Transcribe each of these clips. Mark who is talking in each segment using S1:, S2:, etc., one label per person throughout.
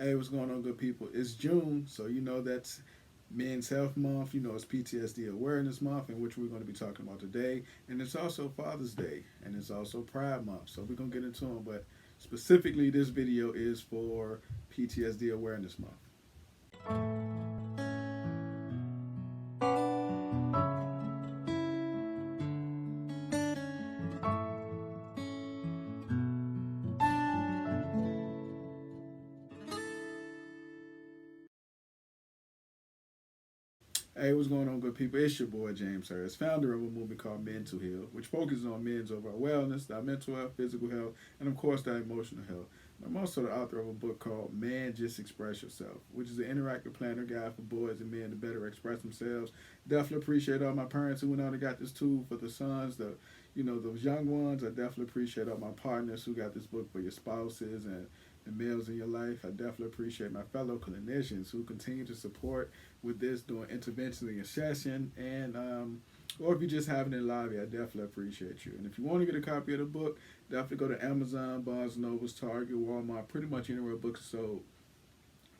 S1: Hey, what's going on, good people? It's June, so you know that's Men's Health Month. You know it's PTSD Awareness Month, in which we're going to be talking about today. And it's also Father's Day, and it's also Pride Month. So we're going to get into them, but specifically, this video is for PTSD Awareness Month. Hey, what's going on, good people? It's your boy James Harris, founder of a movement called Men to Heal, which focuses on men's overall wellness, our mental health, physical health, and of course, our emotional health. And I'm also the author of a book called Man Just Express Yourself, which is an interactive planner guide for boys and men to better express themselves. Definitely appreciate all my parents who went out and got this tool for the sons, those young ones. I definitely appreciate all my partners who got this book for your spouses and males in your life. I definitely appreciate my fellow clinicians who continue to support with this doing interventions in your session or if you're just having it live, I definitely appreciate you. And if you want to get a copy of the book, definitely go to Amazon, Barnes& Nobles, Target, Walmart, pretty much anywhere books are sold,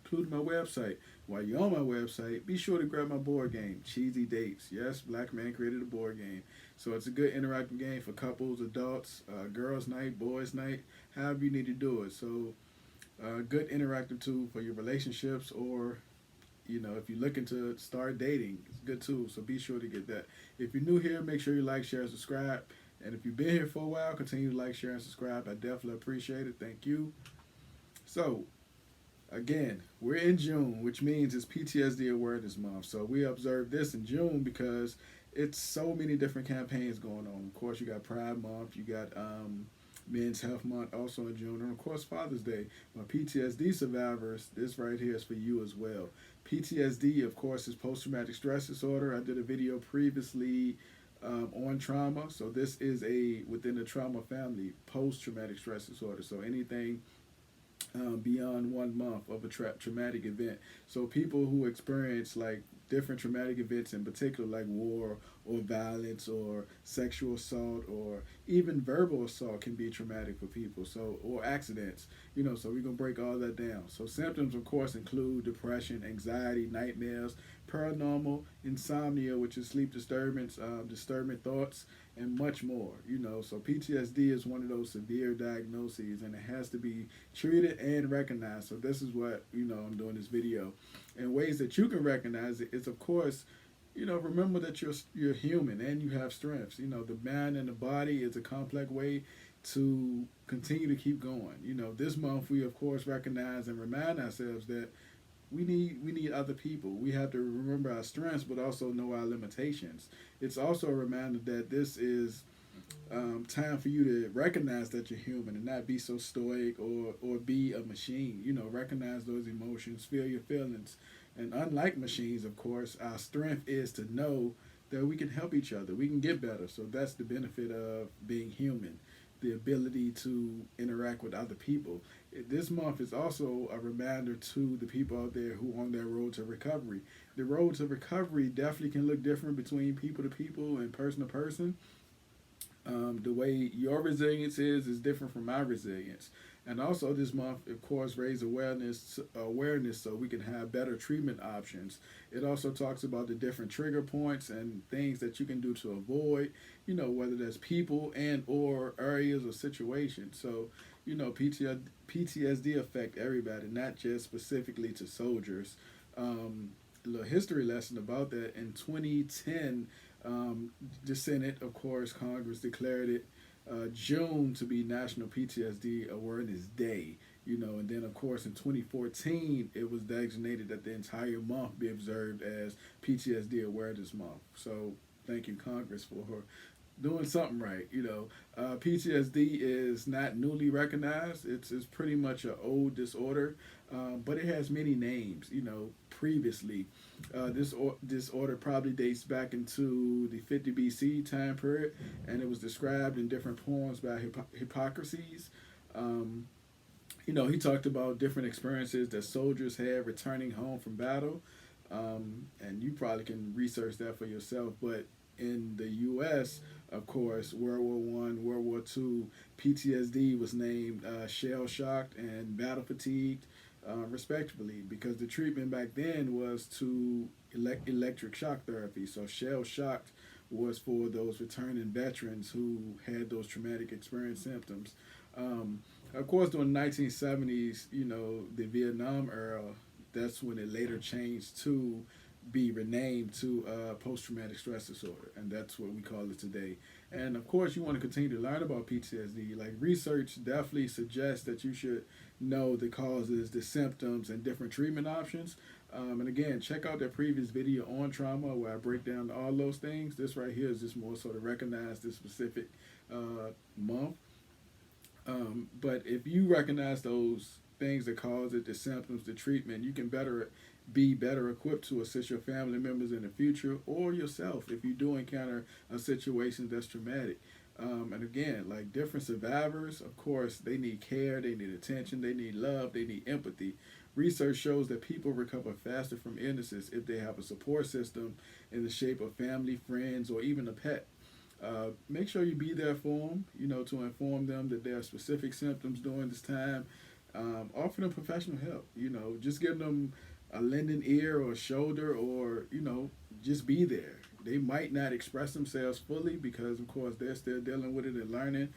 S1: including my website. While you're on my website, be sure to grab my board game, Cheesy Dates. Yes, Black Man created a board game. So it's a good interactive game for couples, adults, girls' night, boys' night, however you need to do it. So good interactive tool for your relationships or if you're looking to start dating, it's a good tool. So be sure to get that. If you're new here, make sure you like, share, and subscribe. And if you've been here for a while, continue to like, share, and subscribe. I definitely appreciate it. Thank you. So again, we're in June, which means it's PTSD Awareness Month. So we observe this in June because it's so many different campaigns going on. Of course, you got Pride Month, you got Men's Health Month also in June, and of course Father's Day. But PTSD survivors, this right here is for you as well. PTSD, of course, is post-traumatic stress disorder. I did a video previously on trauma. So this is a within the trauma family, post-traumatic stress disorder. So anything beyond 1 month of a traumatic event. So people who experience like different traumatic events in particular, like war or violence or sexual assault or even verbal assault, can be traumatic for people. So or accidents, So we're gonna break all that down. So symptoms, of course, include depression, anxiety, nightmares, paranormal, insomnia, which is sleep disturbance, disturbing thoughts, and much more. So PTSD is one of those severe diagnoses, and it has to be treated and recognized. So this is what I'm doing this video, and ways that you can recognize it is, of course, remember that you're human and you have strengths. The mind and the body is a complex way to continue to keep going. This month we of course recognize and remind ourselves that we need other people. We have to remember our strengths, but also know our limitations. It's also a reminder that this is time for you to recognize that you're human and not be so stoic or be a machine. Recognize those emotions, feel your feelings, and unlike machines, of course, our strength is to know that we can help each other. We can get better. So that's the benefit of being human, the ability to interact with other people. This month is also a reminder to the people out there who are on their road to recovery. The road to recovery definitely can look different between people to people and person to person. The way your resilience is different from my resilience. And also this month, of course, raise awareness so we can have better treatment options. It also talks about the different trigger points and things that you can do to avoid, whether that's people and or areas or situations. So, PTSD affect everybody, not just specifically to soldiers. A little history lesson about that. In 2010, the Senate, of course, Congress declared it June to be National PTSD Awareness Day. And then of course in 2014 it was designated that the entire month be observed as PTSD Awareness Month. So thank you, Congress, for doing something right. PTSD is not newly recognized. It's pretty much an old disorder, but it has many names. Previously, this disorder probably dates back into the 50 BC time period, and it was described in different poems by Hippocrates. Um, he talked about different experiences that soldiers had returning home from battle, and you probably can research that for yourself. But in the U.S., of course, World War One, World War Two, PTSD was named shell shocked and battle fatigued. respectively, because the treatment back then was to electric shock therapy. So shell shocked was for those returning veterans who had those traumatic experience symptoms. Um, of course, during the 1970s, the Vietnam era, that's when it later changed to be renamed to post traumatic stress disorder, and that's what we call it today. And of course, you want to continue to learn about PTSD. Like research definitely suggests that you should know the causes, the symptoms, and different treatment options. And again, check out that previous video on trauma where I break down all those things. This right here is just more so to recognize this specific month. But if you recognize those things that cause it, the symptoms, the treatment, you can be better equipped to assist your family members in the future or yourself if you do encounter a situation that's traumatic. And again, like different survivors, of course, they need care, they need attention, they need love, they need empathy. Research shows that people recover faster from illnesses if they have a support system in the shape of family, friends, or even a pet. Make sure you be there for them, to inform them that there are specific symptoms during this time. Offer them professional help, just give them a lending ear or shoulder, or just be there. They might not express themselves fully because of course they're still dealing with it and learning,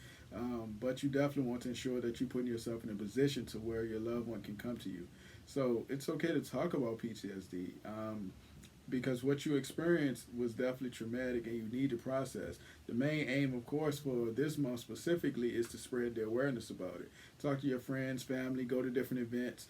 S1: but you definitely want to ensure that you're putting yourself in a position to where your loved one can come to you. So it's okay to talk about PTSD, because what you experienced was definitely traumatic and you need to process. The main aim, of course, for this month specifically is to spread the awareness about it. Talk to your friends, family, go to different events.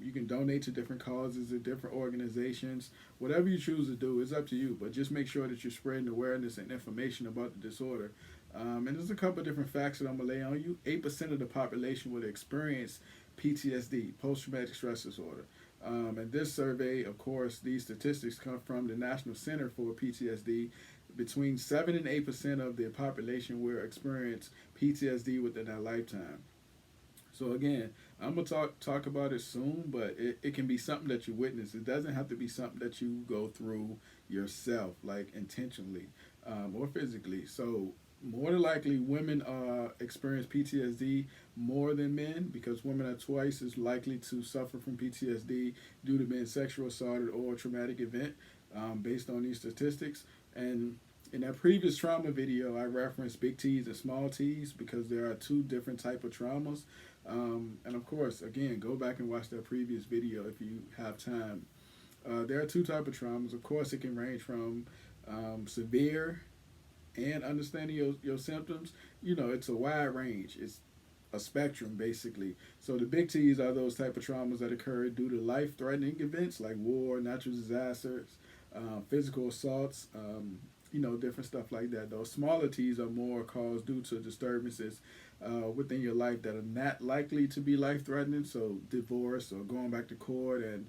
S1: You can donate to different causes and different organizations. Whatever you choose to do is up to you, but just make sure that you're spreading awareness and information about the disorder. And there's a couple of different facts that I'm going to lay on you. 8% of the population would experience PTSD, post-traumatic stress disorder. And this survey, of course, these statistics come from the National Center for PTSD. Between 7 and 8% of the population will experience PTSD within their lifetime. So again, I'm gonna talk about it soon, but it can be something that you witness. It doesn't have to be something that you go through yourself, like intentionally or physically. So more than likely, women experience PTSD more than men because women are twice as likely to suffer from PTSD due to being sexual assaulted or a traumatic event, based on these statistics. And in that previous trauma video, I referenced big T's and small T's because there are two different type of traumas. And of course, again, go back and watch that previous video if you have time. There are two type of traumas. Of course, it can range from severe and understanding your symptoms. It's a wide range. It's a spectrum, basically. So the big T's are those type of traumas that occur due to life-threatening events like war, natural disasters, physical assaults, different stuff like that. Those smaller T's are more caused due to disturbances within your life that are not likely to be life-threatening, so divorce or going back to court and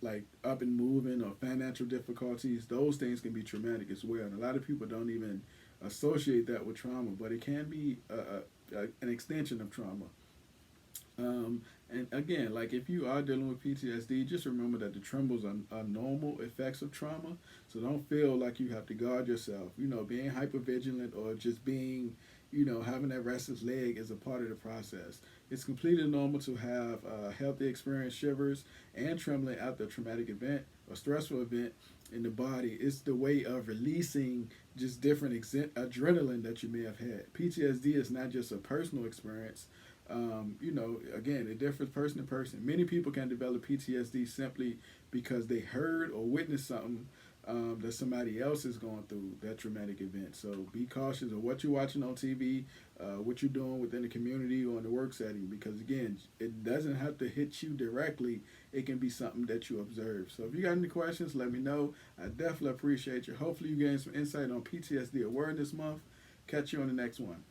S1: like up and moving or financial difficulties. Those things can be traumatic as well, and a lot of people don't even associate that with trauma, but it can be an extension of trauma. And again, like if you are dealing with PTSD, just remember that the trembles are normal effects of trauma. So don't feel like you have to guard yourself. Being hypervigilant or just being, having that restless leg is a part of the process. It's completely normal to have healthy experience shivers and trembling after a traumatic event or stressful event in the body. It's the way of releasing just different adrenaline that you may have had. PTSD is not just a personal experience. Again, it differs person to person. Many people can develop PTSD simply because they heard or witnessed something that somebody else is going through, that traumatic event. So be cautious of what you're watching on TV, what you're doing within the community or in the work setting, because again, it doesn't have to hit you directly. It can be something that you observe. So if you got any questions, let me know. I definitely appreciate you. Hopefully you gained some insight on PTSD Awareness Month. Catch you on the next one.